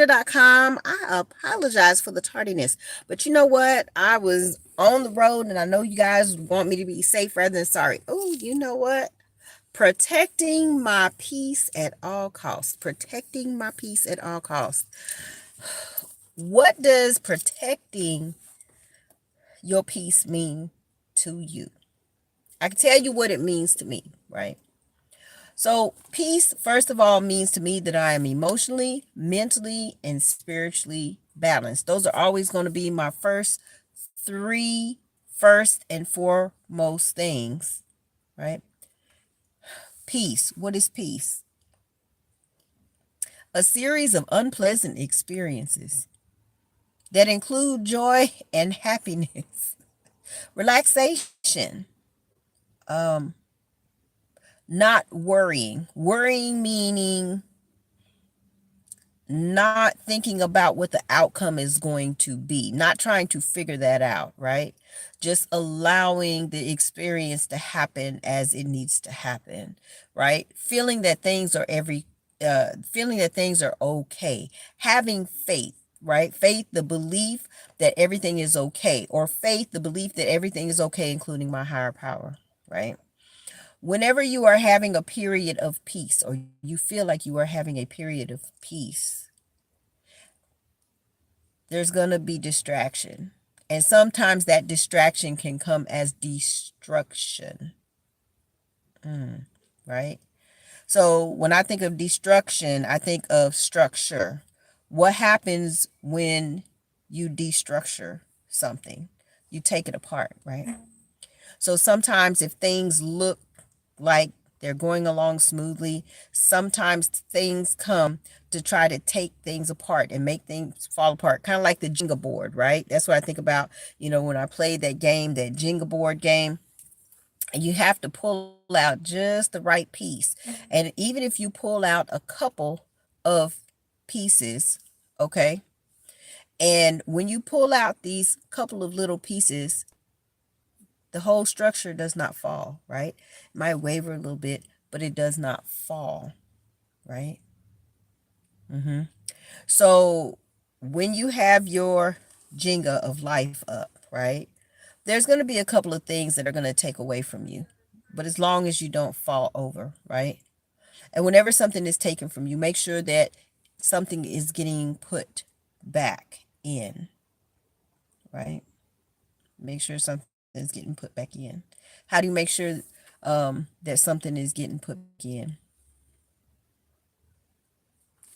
Tina.com. I apologize for the tardiness, but you know what? I was on the road and I know you guys want me to be safe rather than sorry. Oh, you know what? Protecting my peace at all costs. Protecting my peace at all costs. What does protecting your peace mean to you? I can tell you what it means to me, right? So, peace, first of all, means to me that I am emotionally, mentally, and spiritually balanced. Those are always going to be my first and foremost things, right? Peace. What is peace? A series of unpleasant experiences that include joy and happiness, relaxation, um, not worrying. Worrying meaning not thinking about what the outcome is going to be, not trying to figure that out, right? Just allowing the experience to happen as it needs to happen, right? Feeling that things are okay, having faith, right? Faith, the belief that everything is okay, or faith, the belief that everything is okay, including my higher power, right? Whenever you are having a period of peace, or you feel like you are having a period of peace, there's going to be distraction. And sometimes that distraction can come as destruction, right? So when I think of destruction, I think of structure. What happens when you destructure something? You take it apart, right? So sometimes if things look like they're going along smoothly, sometimes things come to try to take things apart and make things fall apart, kind of like the Jenga board, right? That's what I think about, when I played that game, that Jenga board game. And you have to pull out just the right piece. And even if you pull out a couple of pieces, okay, and when you pull out these couple of little pieces, the whole structure does not fall, right? It might waver a little bit, but it does not fall, right? So when you have your Jenga of life up, right, there's going to be a couple of things that are going to take away from you. But as long as you don't fall over, right? And whenever something is taken from you, make sure that something is getting put back in, right? Make sure something is getting put back in. How do you make sure that something is getting put back in?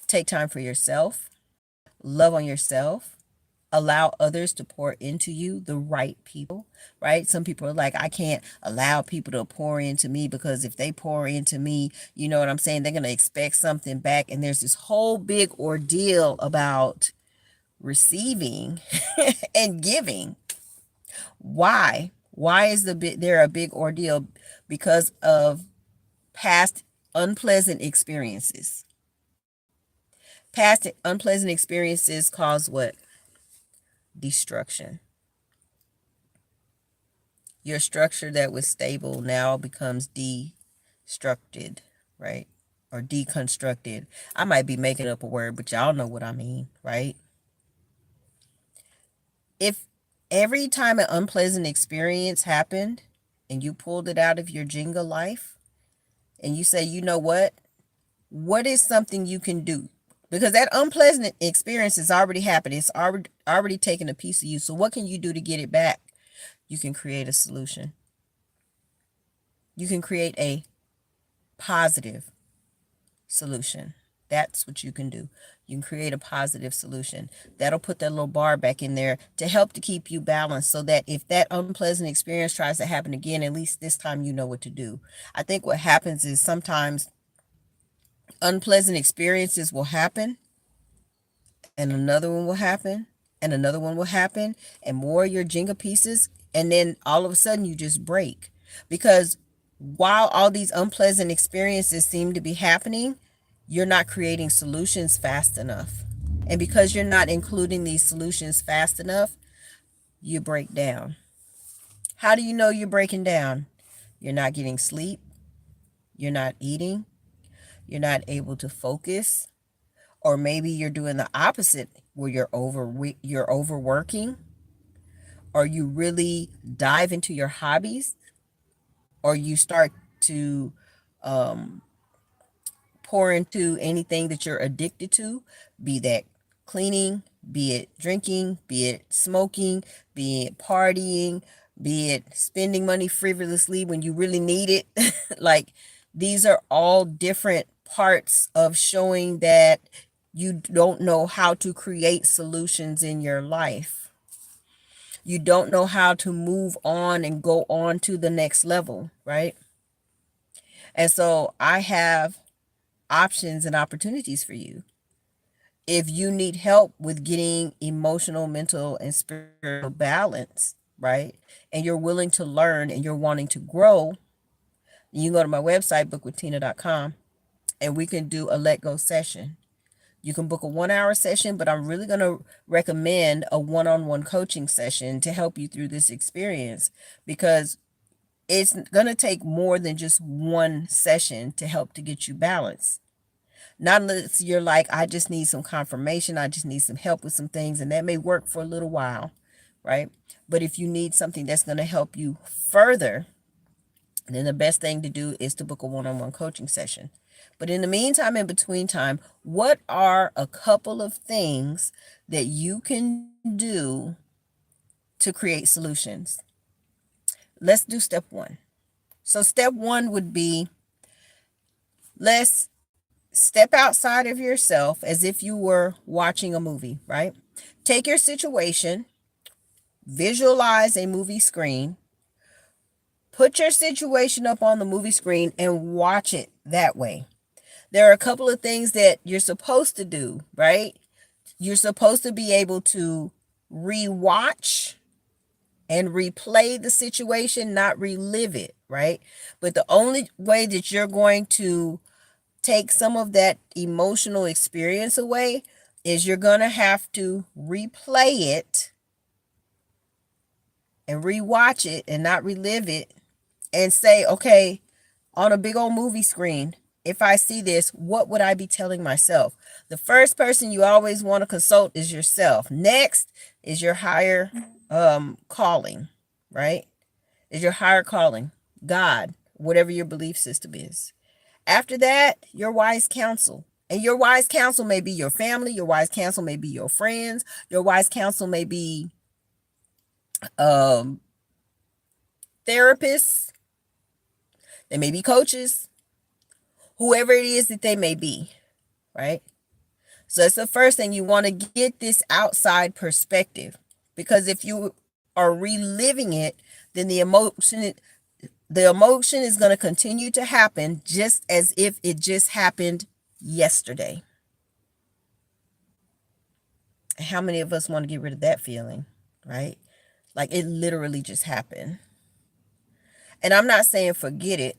Take time for yourself, love on yourself, allow others to pour into you, the right people, right? Some people are like, I can't allow people to pour into me because if they pour into me, you know what I'm saying? They're going to expect something back. And there's this whole big ordeal about receiving and giving. Why? Why is there a big ordeal? Because of past unpleasant experiences. Past unpleasant experiences cause what? Destruction. Your structure that was stable now becomes destructed, right? Or deconstructed. I might be making up a word, but y'all know what I mean, right? If every time an unpleasant experience happened and you pulled it out of your Jenga life and you say, you know what is something you can do? Because that unpleasant experience has already happened. It's already taken a piece of you. So what can you do to get it back? You can create a solution. You can create a positive solution. That's what you can do. You can create a positive solution. That'll put that little bar back in there to help to keep you balanced so that if that unpleasant experience tries to happen again, at least this time you know what to do. I think what happens is sometimes unpleasant experiences will happen and another one will happen and another one will happen and more of your Jenga pieces, and then all of a sudden you just break. Because while all these unpleasant experiences seem to be happening, you're not creating solutions fast enough. And because you're not including these solutions fast enough, you break down. How do you know you're breaking down? You're not getting sleep. You're not eating. You're not able to focus. Or maybe you're doing the opposite where you're overworking, or you really dive into your hobbies, or you start to um, pour into anything that you're addicted to, be that cleaning, be it drinking, be it smoking, be it partying, be it spending money frivolously when you really need it. Like, these are all different parts of showing that you don't know how to create solutions in your life. You don't know how to move on and go on to the next level, right? And so I have options and opportunities for you. If you need help with getting emotional, mental, and spiritual balance, right? And you're willing to learn and you're wanting to grow, you can go to my website, bookwithtina.com, and we can do a let go session. You can book a 1 hour session, but I'm really going to recommend a one-on-one coaching session to help you through this experience, because it's going to take more than just one session to help to get you balanced. Not unless you're like, I just need some confirmation, I just need some help with some things, and that may work for a little while, right? But if you need something that's going to help you further, then the best thing to do is to book a one-on-one coaching session. But in the meantime, in between time, what are a couple of things that you can do to create solutions? Let's do step one. So step one would be, let's step outside of yourself as if you were watching a movie, right? Take your situation, visualize a movie screen, put your situation up on the movie screen and watch it that way. There are a couple of things that you're supposed to do, right? You're supposed to be able to rewatch and replay the situation, not relive it, right? But the only way that you're going to take some of that emotional experience away is you're going to have to replay it and rewatch it and not relive it, and say, okay, on a big old movie screen, if I see this, what would I be telling myself? The first person you always want to consult is yourself. Next is your higher calling, right? Is your higher calling, God, whatever your belief system is. After that, your wise counsel. And your wise counsel may be your family, your wise counsel may be your friends, your wise counsel may be um, therapists, they may be coaches, whoever it is that they may be, right? So that's the first thing. You want to get this outside perspective, because if you are reliving it, then the emotion is going to continue to happen just as if it just happened yesterday. How many of us want to get rid of that feeling, right? Like it literally just happened. And I'm not saying forget it.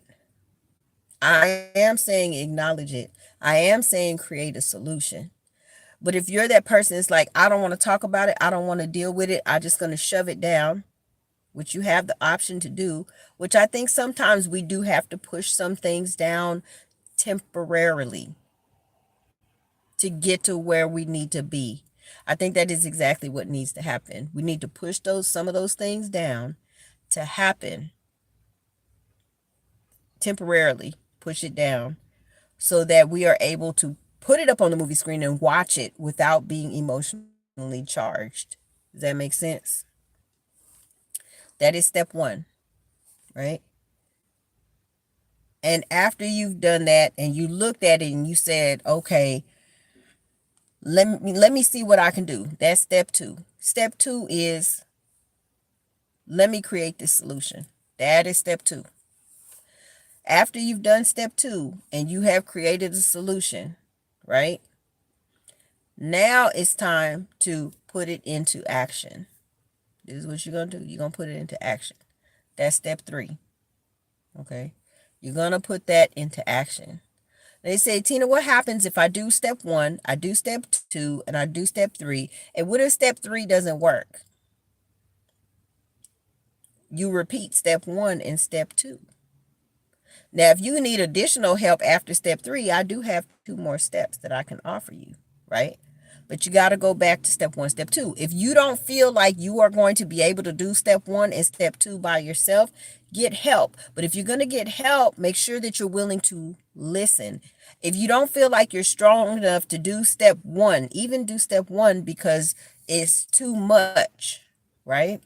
I am saying acknowledge it. I am saying create a solution. But if you're that person, it's like, I don't want to talk about it, I don't want to deal with it, I'm just going to shove it down, which you have the option to do, which I think sometimes we do have to push some things down temporarily to get to where we need to be. I think that is exactly what needs to happen. We need to push some of those things down to happen temporarily, push it down so that we are able to put it up on the movie screen and watch it without being emotionally charged. Does that make sense? That is step one, right? And after you've done that and you looked at it and you said, okay, let me see what I can do. That's step two. Step two is, let me create this solution. That is step two. After you've done step two and you have created a solution, right? Now it's time to put it into action. This is what you're going to do. You're going to put it into action. That's step three. Okay? You're going to put that into action. They say, Tina, what happens if I do step one, I do step two, and I do step three? And what if step three doesn't work? You repeat step one and step two. Now, if you need additional help after step three, I do have two more steps that I can offer you. right? But you got to go back to step one, step two. If you don't feel like you are going to be able to do step one and step two by yourself, get help. But if you're going to get help, make sure that you're willing to listen. If you don't feel like you're strong enough to do step one, even do step one because it's too much, right?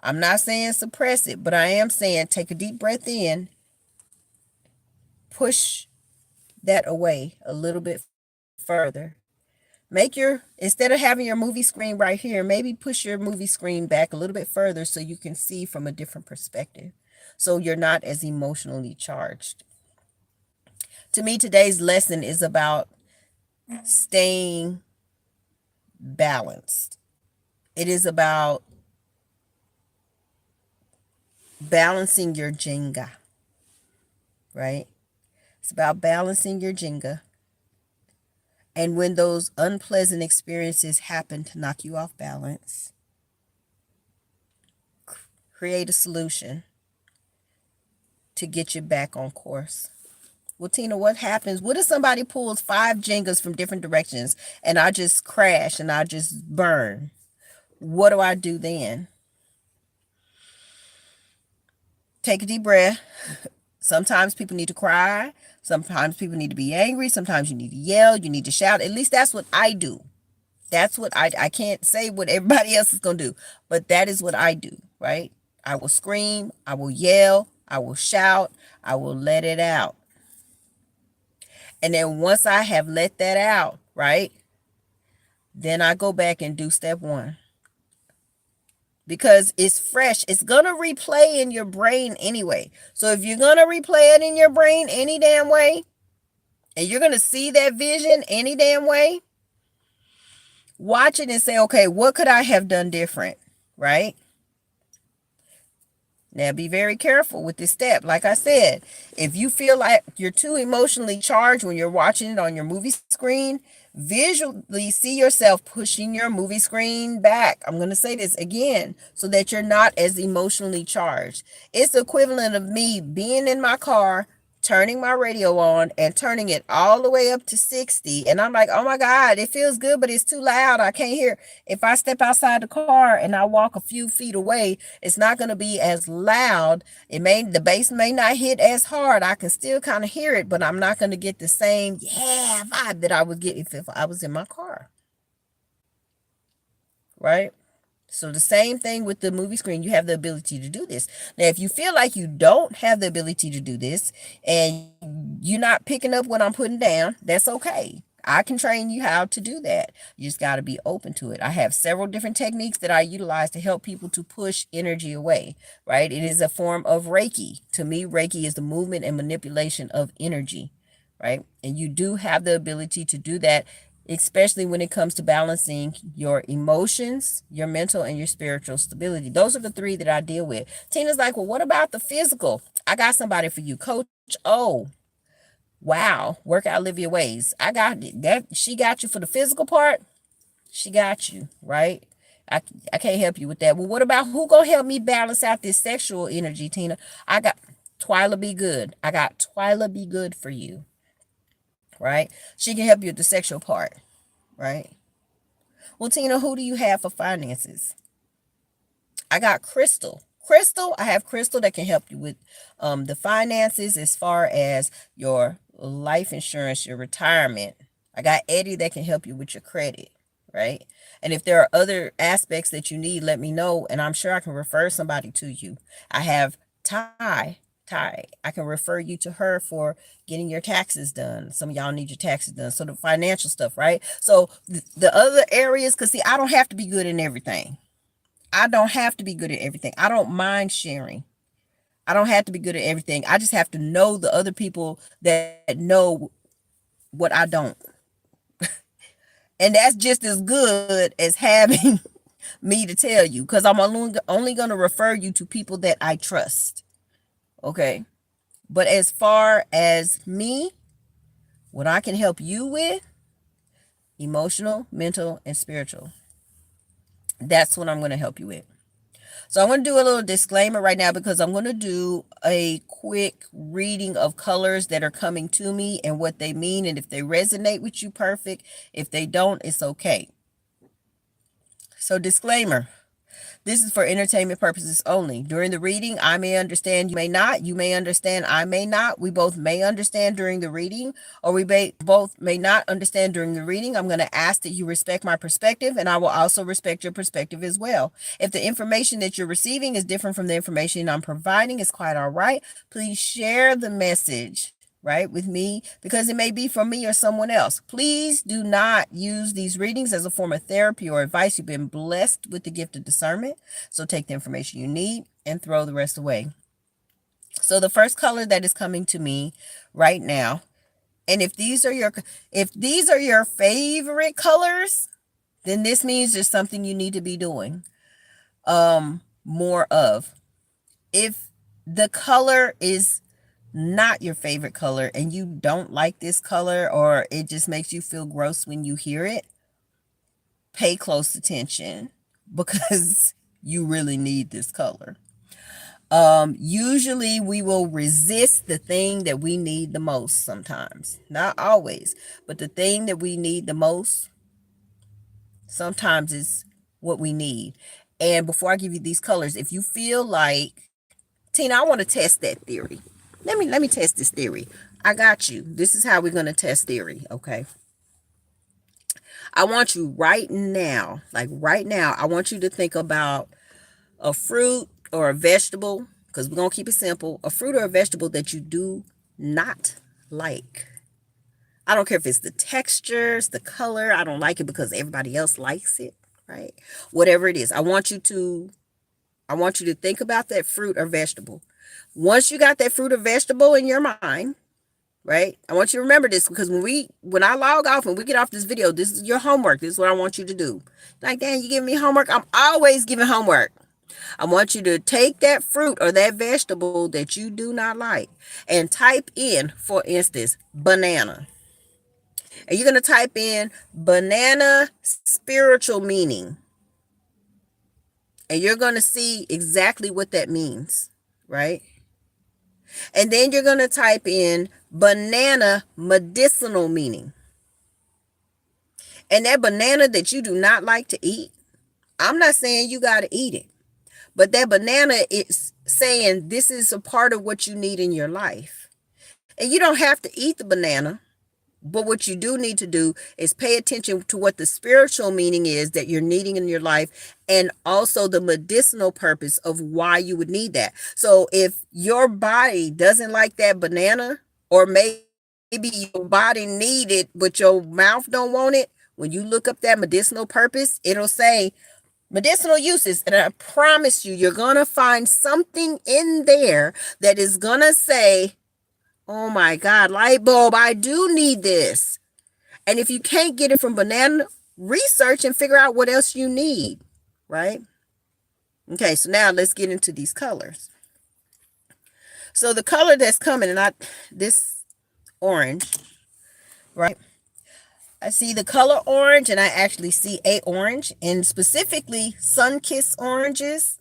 I'm not saying suppress it, but I am saying take a deep breath in, push that away a little bit further. Make your, instead of having your movie screen right here, maybe push your movie screen back a little bit further so you can see from a different perspective. So you're not as emotionally charged. To me, today's lesson is about staying balanced. It is about balancing your Jenga, right? It's about balancing your Jenga. And when those unpleasant experiences happen to knock you off balance, create a solution to get you back on course. Well, Tina, what happens? What if somebody pulls 5 Jengas from different directions and I just crash and I just burn? What do I do then? Take a deep breath. Sometimes people need to cry. Sometimes people need to be angry. Sometimes you need to yell. You need to shout. At least that's what I do. That's what I can't say what everybody else is going to do, but that is what I do, right? I will scream. I will yell. I will shout. I will let it out. And then once I have let that out, right, then I go back and do step one. Because it's fresh. It's going to replay in your brain anyway. So if you're going to replay it in your brain any damn way, and you're going to see that vision any damn way, watch it and say, okay, what could I have done different, right? Now, be very careful with this step. Like I said, if you feel like you're too emotionally charged when you're watching it on your movie screen, visually see yourself pushing your movie screen back. I'm going to say this again so that you're not as emotionally charged. It's the equivalent of me being in my car, turning my radio on and turning it all the way up to 60. And I'm like, oh my God, it feels good, but it's too loud. I can't hear. If I step outside the car and I walk a few feet away, it's not going to be as loud. The bass may not hit as hard. I can still kind of hear it, but I'm not going to get the same vibe that I would get if I was in my car. Right? So the same thing with the movie screen, you have the ability to do this. Now, if you feel like you don't have the ability to do this and you're not picking up what I'm putting down, that's okay. I can train you how to do that. You just got to be open to it. I have several different techniques that I utilize to help people to push energy away, right? It is a form of Reiki. To me, Reiki is the movement and manipulation of energy, right? And you do have the ability to do that, especially when it comes to balancing your emotions, your mental, and your spiritual stability. Those are the 3 that I deal with. Tina's like, well, what about the physical? I got somebody for you, Coach O. Wow, work out, live your ways. I got that. She got you for the physical part. She got you, right? I can't help you with that. Well, what about who gonna help me balance out this sexual energy, Tina? I got Twyla Be Good. I got Twyla Be Good for you, right? She can help you with the sexual part, right? Well, Tina, who do you have for finances? I got Crystal. I have Crystal that can help you with the finances as far as your life insurance, your retirement. I got Eddie that can help you with your credit, right? And if there are other aspects that you need, let me know, and I'm sure I can refer somebody to you. I have Ty, I can refer you to her for getting your taxes done. Some of y'all need your taxes done. So the financial stuff, right? So the other areas, because see, I don't have to be good in everything. I don't have to be good at everything. I don't mind sharing. I don't have to be good at everything. I just have to know the other people that know what I don't. And that's just as good as having me to tell you, because I'm only going to refer you to people that I trust. Okay. But as far as me, what I can help you with, emotional, mental, and spiritual, that's what I'm going to help you with. So I'm going to do a little disclaimer right now because I'm going to do a quick reading of colors that are coming to me and what they mean. And if they resonate with you, perfect. If they don't, it's okay. So disclaimer. This is for entertainment purposes only. During the reading, I may understand, you may not. You may understand, I may not. We both may understand during the reading, or we both may not understand during the reading. I'm going to ask that you respect my perspective, and I will also respect your perspective as well. If the information that you're receiving is different from the information I'm providing, it's quite all right. Please share the message, right, with me, because it may be from me or someone else. Please do not use these readings as a form of therapy or advice. You've been blessed with the gift of discernment, so take the information you need and throw the rest away. So the first color that is coming to me right now, and if these are your favorite colors, then this means there's something you need to be doing more of. If the color is not your favorite color and you don't like this color, or it just makes you feel gross when you hear it, pay close attention because you really need this color. Usually we will resist the thing that we need the most sometimes. Not always, but the thing that we need the most sometimes is what we need. And before I give you these colors, if you feel like, Tina, I want to test that theory. Let me test this theory. I got you. This is how we're going to test theory, okay? I want you right now, like right now, I want you to think about a fruit or a vegetable, because we're going to keep it simple, a fruit or a vegetable that you do not like. I don't care if it's the textures, the color. I don't like it because everybody else likes it, right? Whatever it is, I want you to think about that fruit or vegetable. Once you got that fruit or vegetable in your mind, right? I want you to remember this, because when I log off and we get off this video, this is your homework. This is what I want you to do. Like, Dan, you give me homework? I'm always giving homework. I want you to take that fruit or that vegetable that you do not like and type in, for instance, banana. And you're going to type in banana spiritual meaning. And you're going to see exactly what that means, right? And then you're going to type in banana medicinal meaning. And that banana that you do not like to eat, I'm not saying you got to eat it, but that banana is saying this is a part of what you need in your life. And you don't have to eat the banana, but what you do need to do is pay attention to what the spiritual meaning is that you're needing in your life, and also the medicinal purpose of why you would need that. So if your body doesn't like that banana, or maybe your body need it, but your mouth don't want it, when you look up that medicinal purpose, it'll say medicinal uses. And I promise you, you're going to find something in there that is going to say, oh my God, light bulb, I do need this. And if you can't get it from banana, research and figure out what else you need, right? Okay, so now let's get into these colors. So the color that's coming, and this orange, right? I see the color orange, and I actually see a orange, and specifically sun-kissed oranges,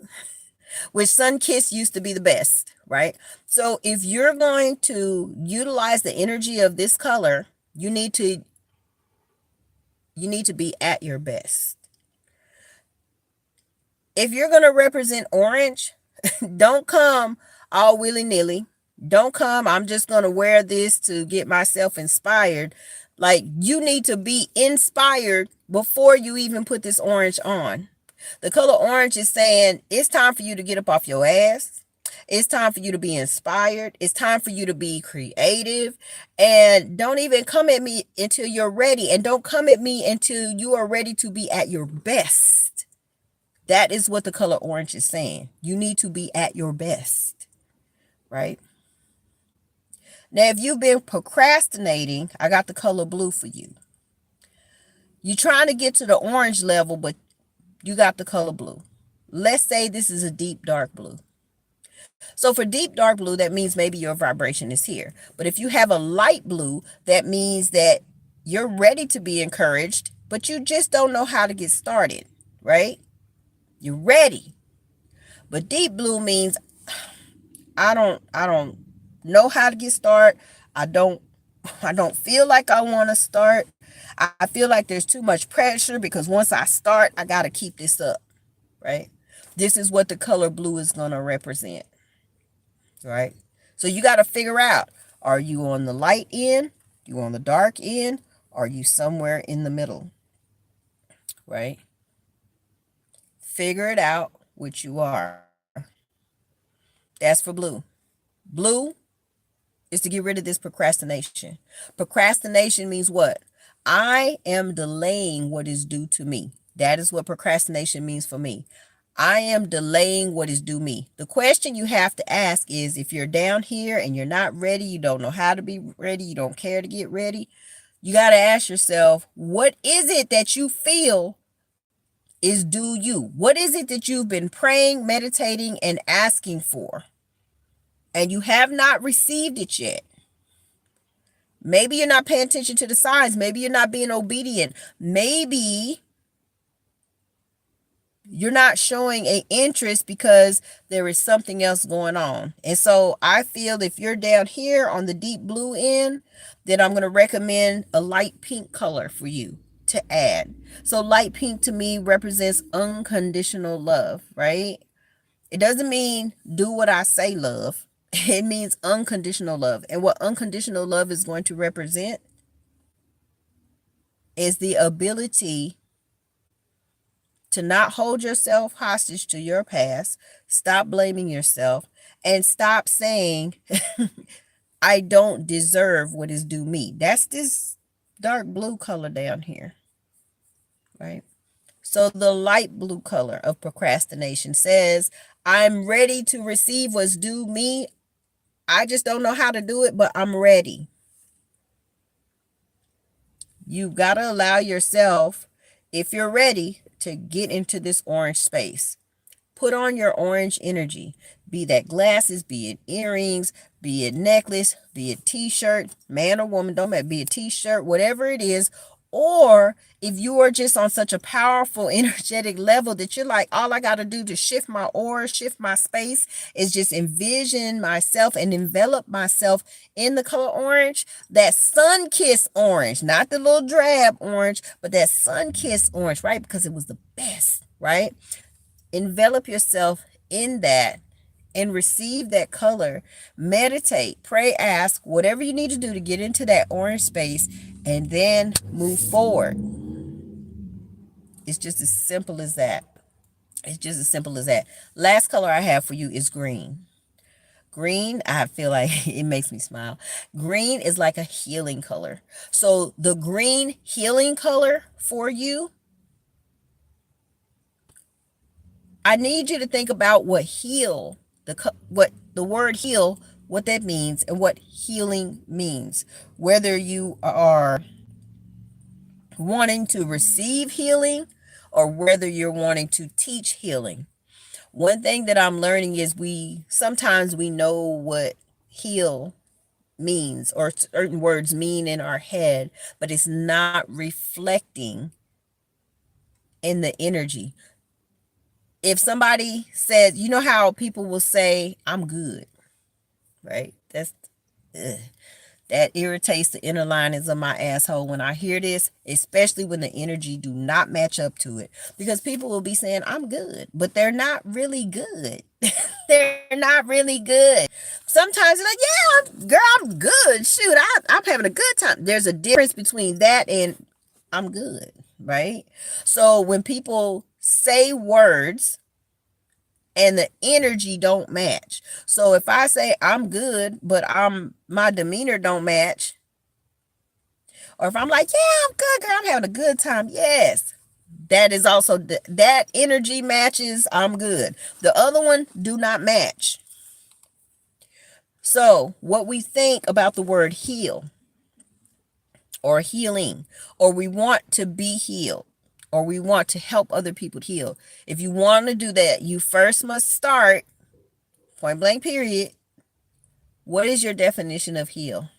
which sun-kissed used to be the best, right? So if you're going to utilize the energy of this color, you need to be at your best. If you're going to represent orange, don't come all willy-nilly. Don't come, I'm just going to wear this to get myself inspired. Like, you need to be inspired before you even put this orange on. The color orange is saying it's time for you to get up off your ass. It's time for you to be inspired. It's time for you to be creative. And don't even come at me until you're ready. And don't come at me until you are ready to be at your best. That is what the color orange is saying. You need to be at your best, right? Now, if you've been procrastinating, I got the color blue for you. You're trying to get to the orange level, but you got the color blue. Let's say this is a deep dark blue. So for deep dark blue, that means maybe your vibration is here. But if you have a light blue, that means that you're ready to be encouraged, but you just don't know how to get started, right? You're ready. But deep blue means I don't know how to get started. I don't I don't feel like I want to start. I feel like there's too much pressure because once I start, I got to keep this up, right? This is what the color blue is going to represent, right? So you got to figure out, are you on the light end? You on the dark end? Are you somewhere in the middle, right? Figure it out which you are. That's for blue. Blue is to get rid of this procrastination. Procrastination means what? I am delaying what is due to me. That is what procrastination means for me. I am delaying what is due me. The question you have to ask is, if you're down here and you're not ready, you don't know how to be ready, you don't care to get ready, you got to ask yourself, what is it that you feel is due you? What is it that you've been praying, meditating, and asking for, and you have not received it yet? Maybe you're not paying attention to the signs. Maybe you're not being obedient. Maybe you're not showing an interest because there is something else going on. And so I feel if you're down here on the deep blue end, then I'm going to recommend a light pink color for you to add. So light pink to me represents unconditional love, right? It doesn't mean do what I say, love. It means unconditional love. And what unconditional love is going to represent is the ability to not hold yourself hostage to your past, stop blaming yourself, and stop saying, I don't deserve what is due me. That's this dark blue color down here, right? So the light blue color of procrastination says, I'm ready to receive what's due me. I just don't know how to do it, but I'm ready. You've got to allow yourself, if you're ready, to get into this orange space. Put on your orange energy. Be that glasses, be it earrings, be it necklace, be it t-shirt, man or woman, don't matter, be a t-shirt, whatever it is. Or if you are just on such a powerful, energetic level that you're like, all I got to do to shift my aura, shift my space is just envision myself and envelop myself in the color orange, that sun-kissed orange, not the little drab orange, but that sun-kissed orange, right? Because it was the best, right? Envelop yourself in that and receive that color. Meditate, pray, ask, whatever you need to do to get into that orange space, and then move forward. It's just as simple as that. It's just as simple as that. Last color I have for you is green. Green, I feel like it makes me smile. Green is like a healing color. So the green healing color for you, I need you to think about what heal, what the word heal, what that means, and what healing means. Whether you are wanting to receive healing or whether you're wanting to teach healing. One thing that I'm learning is we sometimes we know what heal means or certain words mean in our head, but it's not reflecting in the energy. If somebody says, you know how people will say, I'm good, right? Ugh. That irritates the inner linings of my asshole when I hear this, especially when the energy do not match up to it. Because people will be saying, I'm good, but they're not really good. They're not really good. Sometimes they're like, yeah, girl, I'm good. Shoot, I'm having a good time. There's a difference between that and I'm good, right? So when people say words and the energy don't match. So if I say I'm good, but my demeanor don't match, or if I'm like, yeah, I'm good, girl, I'm having a good time. Yes. That is also that energy matches, I'm good. The other one do not match. So, what we think about the word heal or healing, or we want to be healed, or we want to help other people heal. If you want to do that, you first must start, point blank period, what is your definition of heal?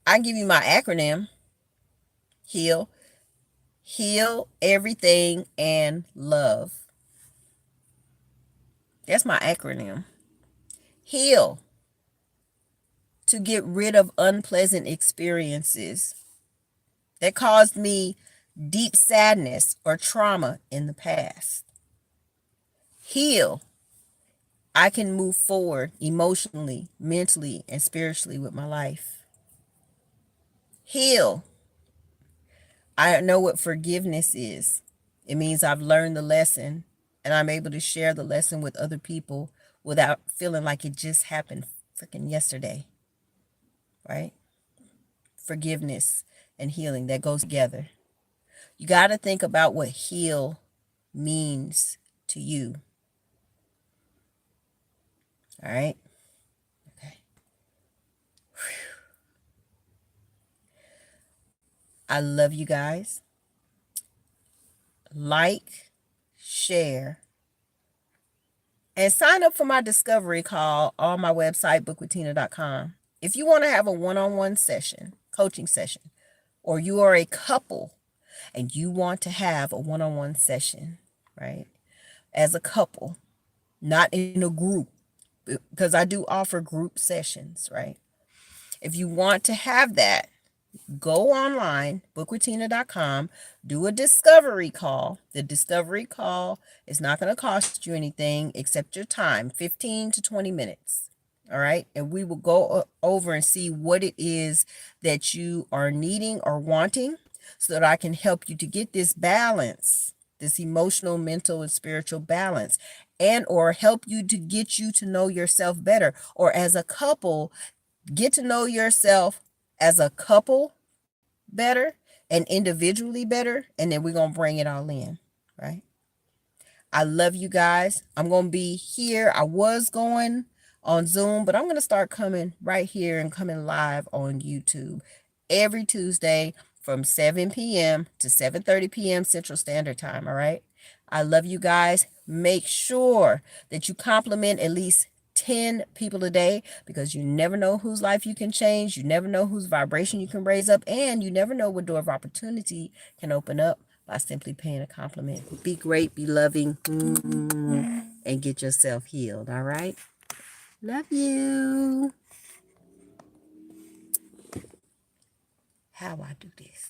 I can give you my acronym, HEAL. Heal everything and love. That's my acronym. Heal, to get rid of unpleasant experiences that caused me deep sadness or trauma in the past. Heal, I can move forward emotionally, mentally, and spiritually with my life. Heal, I know what forgiveness is. It means I've learned the lesson and I'm able to share the lesson with other people without feeling like it just happened freaking yesterday, right? Forgiveness and healing, that goes together. You got to think about what heal means to you. All right? Okay. I love you guys. Like, share, and sign up for my discovery call on my website, bookwithtina.com. If you want to have a one-on-one session, coaching session, or you are a couple and you want to have a one-on-one session, right? As a couple, not in a group, because I do offer group sessions, right? If you want to have that, go online, bookwithtina.com, do a discovery call. The discovery call is not going to cost you anything except your time, 15 to 20 minutes. All right. And we will go over and see what it is that you are needing or wanting so that I can help you to get this balance, this emotional, mental, and spiritual balance, and or help you to get you to know yourself better, or as a couple, get to know yourself as a couple better and individually better, and then we're going to bring it all in, right? I love you guys. I'm going to be here. I was going on Zoom, but I'm going to start coming right here and coming live on YouTube every Tuesday from 7 p.m. to 7:30 p.m. Central Standard Time, all right? I love you guys. Make sure that you compliment at least 10 people a day, because you never know whose life you can change. You never know whose vibration you can raise up, and you never know what door of opportunity can open up by simply paying a compliment. Be great, be loving, and get yourself healed, all right? Love you. How I do this.